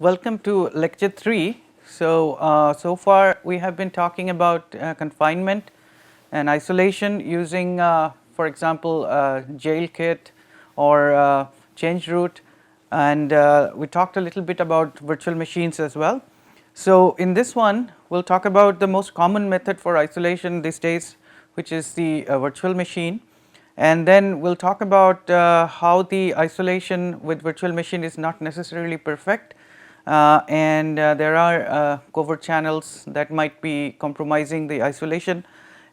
Welcome to lecture 3. So far we have been talking about confinement and isolation using, for example, jail kit or change root, and we talked a little bit about virtual machines as well. So in this one, we'll talk about the most common method for isolation these days, which is the virtual machine. And then we'll talk about how the isolation with virtual machine is not necessarily perfect, and there are covert channels that might be compromising the isolation.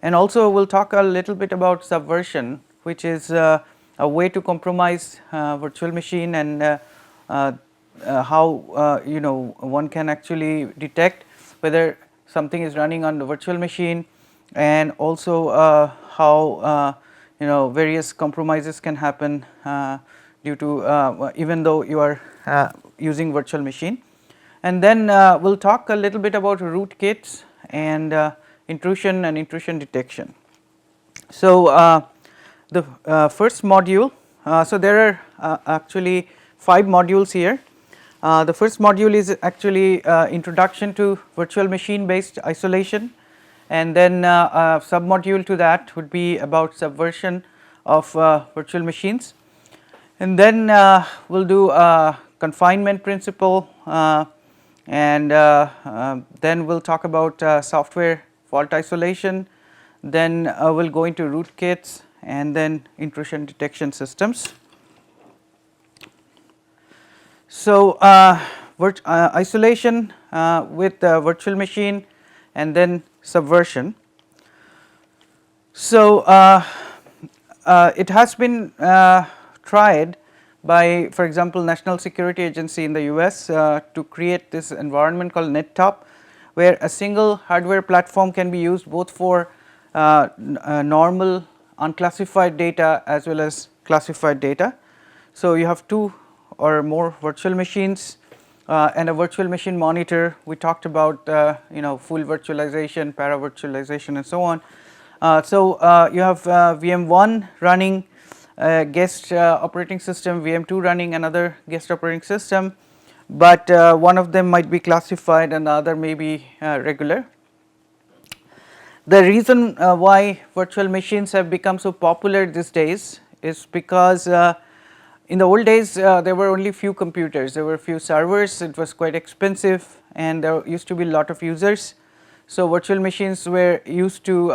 And also we'll talk a little bit about subversion, which is a way to compromise virtual machine, and how one can actually detect whether something is running on the virtual machine, and also how various compromises can happen due to even though you are using virtual machine. And then we'll talk a little bit about rootkits and intrusion and intrusion detection. So the first module, so there are actually 5 modules here. The first module is actually introduction to virtual machine based isolation, and then a submodule to that would be about subversion of virtual machines. And then we'll do confinement principle, and then we'll talk about software fault isolation. Then we'll go into rootkits and then intrusion detection systems. So isolation with virtual machine and then subversion. So it has been tried by, for example, National Security Agency in the US to create this environment called NetTop, where a single hardware platform can be used both for normal unclassified data as well as classified data. So you have 2 or more virtual machines and a virtual machine monitor. We talked about full virtualization, para virtualization, and so on. So you have VM1 running guest operating system, VM2 running another guest operating system, but one of them might be classified and the other may be regular. The reason why virtual machines have become so popular these days is because in the old days there were only few computers, there were few servers, it was quite expensive, and there used to be a lot of users. So virtual machines were used to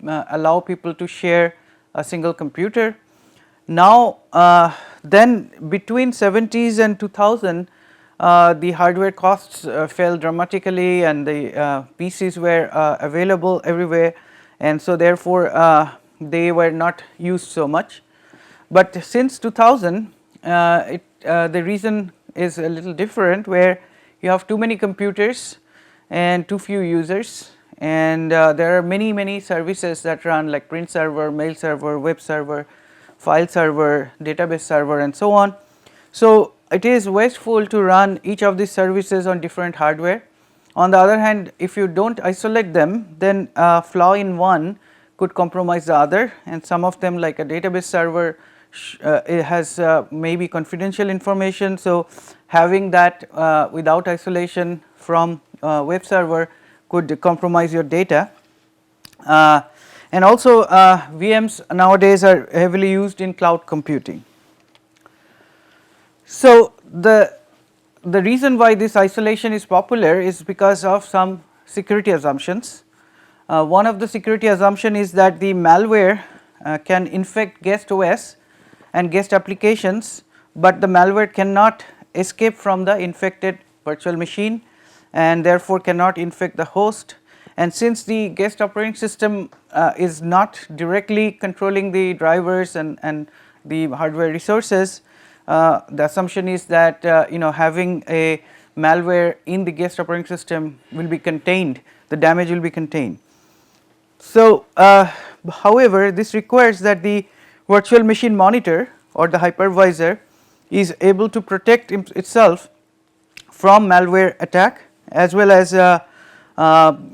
allow people to share a single computer. Now then between 70s and 2000 the hardware costs fell dramatically, and the PCs were available everywhere, and so therefore they were not used so much. But since 2000 the reason is a little different, where you have too many computers and too few users, and there are many services that run, like print server, mail server, web server, file server, database server, and so on. So it is wasteful to run each of these services on different hardware. On the other hand, if you don't isolate them, then a flaw in one could compromise the other, and some of them, like a database server, it has maybe confidential information. So having that without isolation from web server could compromise your data. And also VMs nowadays are heavily used in cloud computing. So the reason why this isolation is popular is because of some security assumptions. One of the security assumption is that the malware can infect guest OS and guest applications, but the malware cannot escape from the infected virtual machine and therefore cannot infect the host. And since the guest operating system is not directly controlling the drivers and the hardware resources, the assumption is that having a malware in the guest operating system will be contained, the damage will be contained. So however, this requires that the virtual machine monitor or the hypervisor is able to protect itself from malware attack, as well as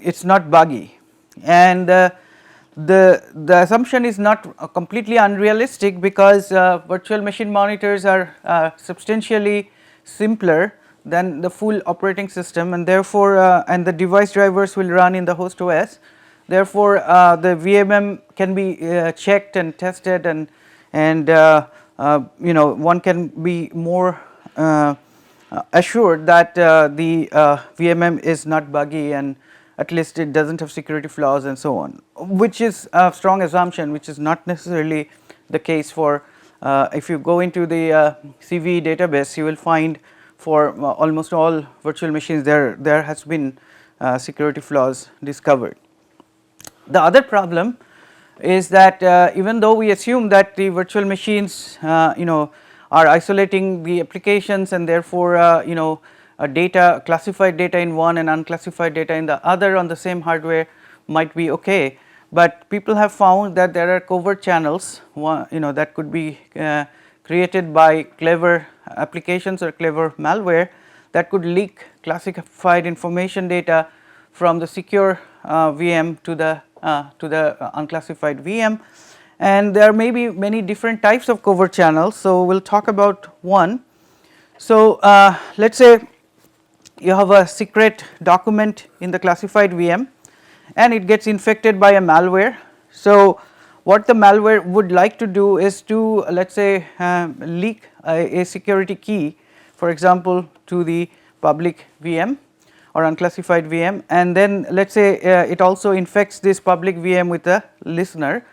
it's not buggy. And the assumption is not completely unrealistic, because virtual machine monitors are substantially simpler than the full operating system, and therefore and the device drivers will run in the host OS. Therefore, the VMM can be checked and tested, and one can be more assured that the VMM is not buggy, and at least it does not have security flaws and so on, which is a strong assumption, which is not necessarily the case for if you go into the CVE database, you will find for almost all virtual machines there has been security flaws discovered. The other problem is that even though we assume that the virtual machines are isolating the applications, and therefore data, classified data in one and unclassified data in the other on the same hardware might be okay, but people have found that there are covert channels that could be created by clever applications or clever malware that could leak classified information data from the secure VM to the unclassified VM, and there may be many different types of covert channels. So, we will talk about one. So, let us say you have a secret document in the classified VM and it gets infected by a malware. So, what the malware would like to do is to let us say leak a security key, for example, to the public VM or unclassified VM, and then let us say it also infects this public VM with a listener.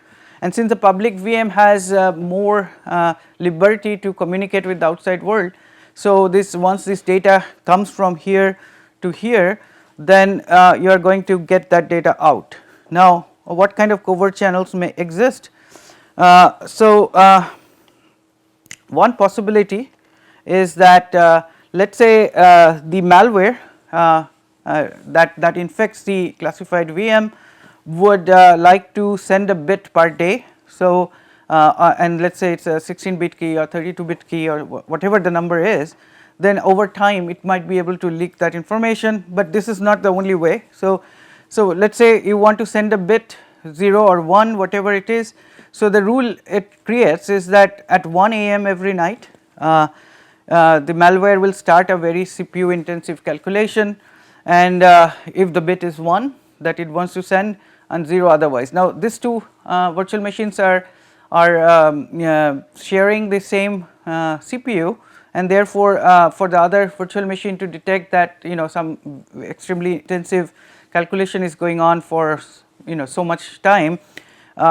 And since the public VM has more liberty to communicate with the outside world, so this once this data comes from here to here, then you are going to get that data out. Now, what kind of covert channels may exist? One possibility is that let us say the malware that infects the classified VM would like to send a bit per day. So, and let us say it is a 16-bit key or 32-bit key or whatever the number is, then over time it might be able to leak that information, but this is not the only way. So, let us say you want to send a bit 0 or 1, whatever it is. So, the rule it creates is that at 1 AM every night the malware will start a very CPU intensive calculation, and if the bit is 1 that it wants to send and 0 otherwise. Now, these two virtual machines are sharing the same CPU, and therefore for the other virtual machine to detect that some extremely intensive calculation is going on for so much time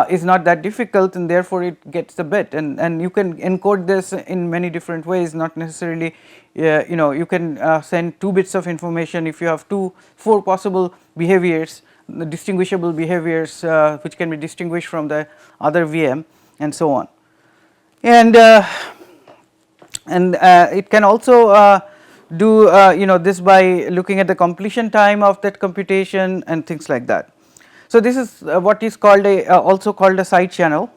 is not that difficult, and therefore it gets the bit, and you can encode this in many different ways, not necessarily you can send 2 bits of information if you have 4 possible behaviors, distinguishable behaviors which can be distinguished from the other VM and so on. And it can also do this by looking at the completion time of that computation and things like that. So, this is what is called also called a side channel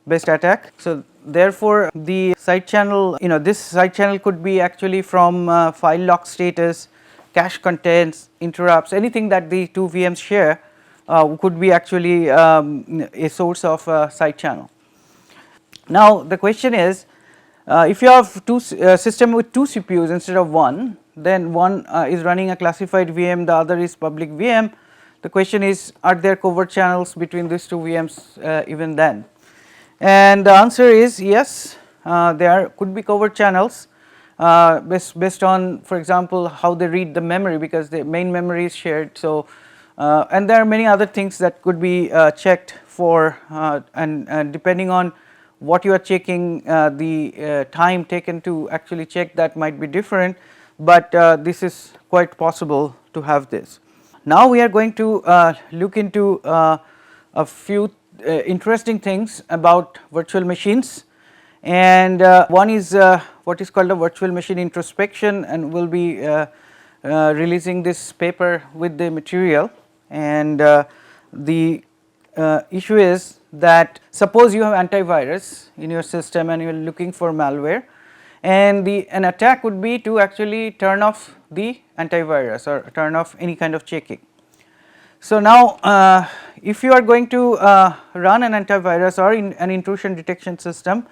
based attack. So, therefore, the side channel this side channel could be actually from file lock status, cache contents, interrupts, anything that the two VMs share could be actually a source of side channel. Now, the question is if you have two system with 2 CPUs instead of 1, then one is running a classified VM, the other is public VM. The question is, are there covert channels between these two VMs even then? And the answer is yes, there could be covert channels based on, for example, how they read the memory, because the main memory is shared. So, and there are many other things that could be checked for, and depending on what you are checking, the time taken to actually check that might be different, but this is quite possible to have this. Now, we are going to look into a few interesting things about virtual machines, and one is what is called a virtual machine introspection, and we will be releasing this paper with the material. And the issue is that suppose you have antivirus in your system and you are looking for malware, and an attack would be to actually turn off the antivirus or turn off any kind of checking. So, now if you are going to run an antivirus or an intrusion detection system,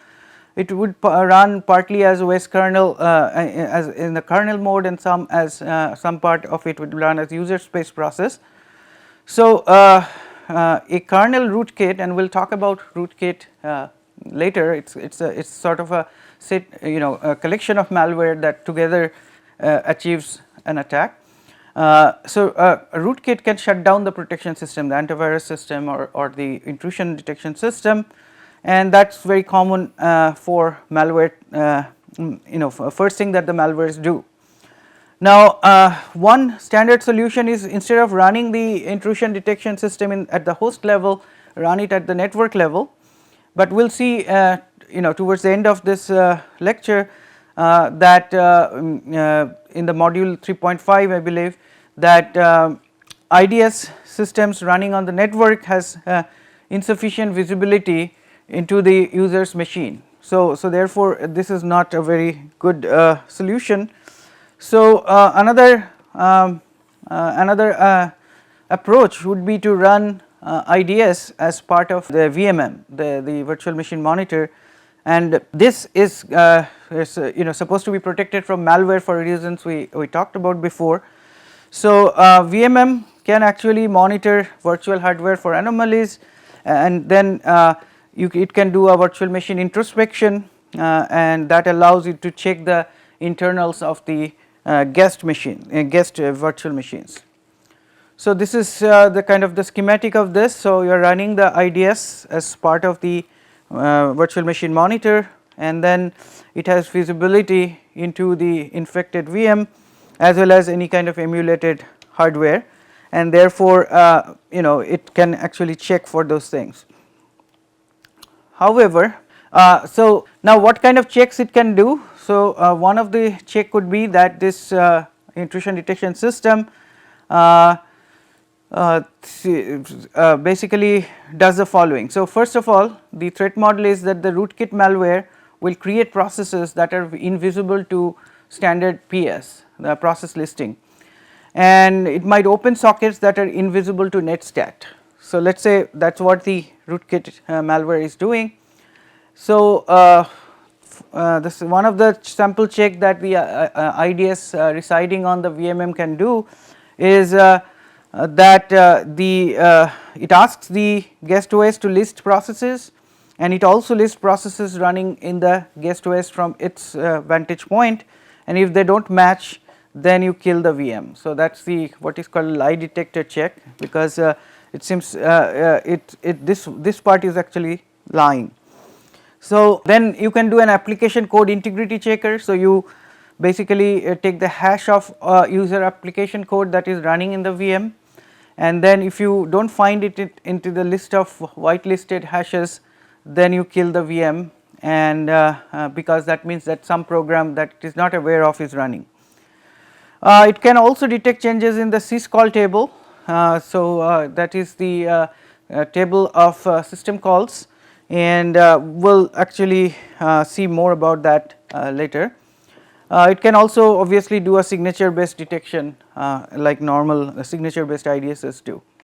it would run partly as OS kernel as in the kernel mode, and some as some part of it would run as user space process. So, a kernel rootkit, and we will talk about rootkit later. It's sort of a set, a collection of malware that together achieves an attack. So, a rootkit can shut down the protection system, the antivirus system, or the intrusion detection system, and that is very common for malware. First thing that the malwares do. Now, one standard solution is, instead of running the intrusion detection system at the host level, run it at the network level. But we will see towards the end of this lecture that in the module 3.5, I believe that IDS systems running on the network has insufficient visibility into the user's machine. So therefore, this is not a very good solution. So, another approach would be to run IDS as part of the VMM, the virtual machine monitor, and this is supposed to be protected from malware for reasons we talked about before. So, VMM can actually monitor virtual hardware for anomalies, and then it can do a virtual machine introspection, and that allows you to check the internals of the guest virtual machines. So, this is the kind of the schematic of this. So, you are running the IDS as part of the virtual machine monitor, and then it has visibility into the infected VM as well as any kind of emulated hardware, and therefore, it can actually check for those things. However, so now what kind of checks it can do? So, one of the check could be that this intrusion detection system basically does the following. So, first of all, the threat model is that the rootkit malware will create processes that are invisible to standard PS, the process listing, and it might open sockets that are invisible to netstat. So, let us say that is what the rootkit malware is doing. So, this is one of the sample check that the IDS residing on the VMM can do is that it asks the guest OS to list processes, and it also lists processes running in the guest OS from its vantage point, and if they do not match, then you kill the VM. So, that is the what is called lie detector check, because it seems this part is actually lying. So, then you can do an application code integrity checker. So, you basically take the hash of user application code that is running in the VM, and then if you do not find it into the list of whitelisted hashes, then you kill the VM, and because that means that some program that it is not aware of is running. It can also detect changes in the syscall table. So, that is the table of system calls, and we will actually see more about that later. It can also obviously do a signature based detection like normal signature based IDSs do.